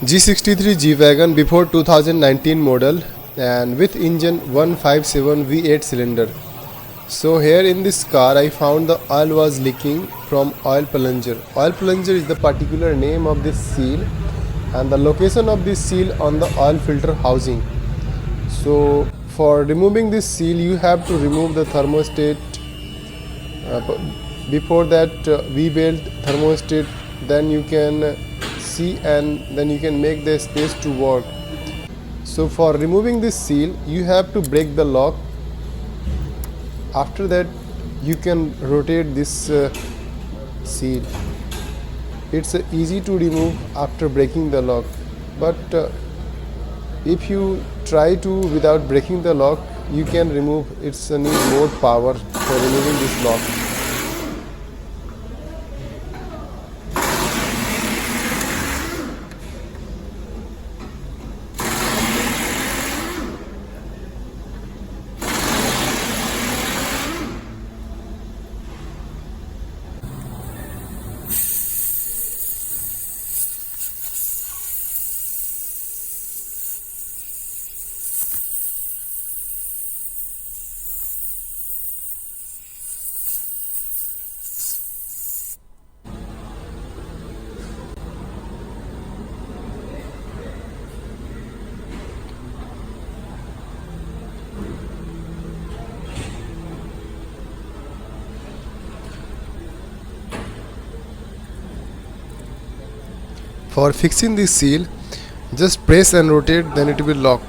G63 G-Wagon before 2019 model and with engine 157 V8 cylinder. So here in this car I found the oil was leaking from oil plunger. Oil plunger is the particular name of this seal and the location of this seal on the oil filter housing. So for removing this seal you have to remove the thermostat. Before that V-belt thermostat, then you can see and then you can make the space to work. So for removing this seal you have to break the lock. After that you can rotate this seal. It's easy to remove after breaking the lock, but if you try to without breaking the lock you can remove. It's need more power for removing this lock. For fixing this seal, just press and rotate, then it will lock.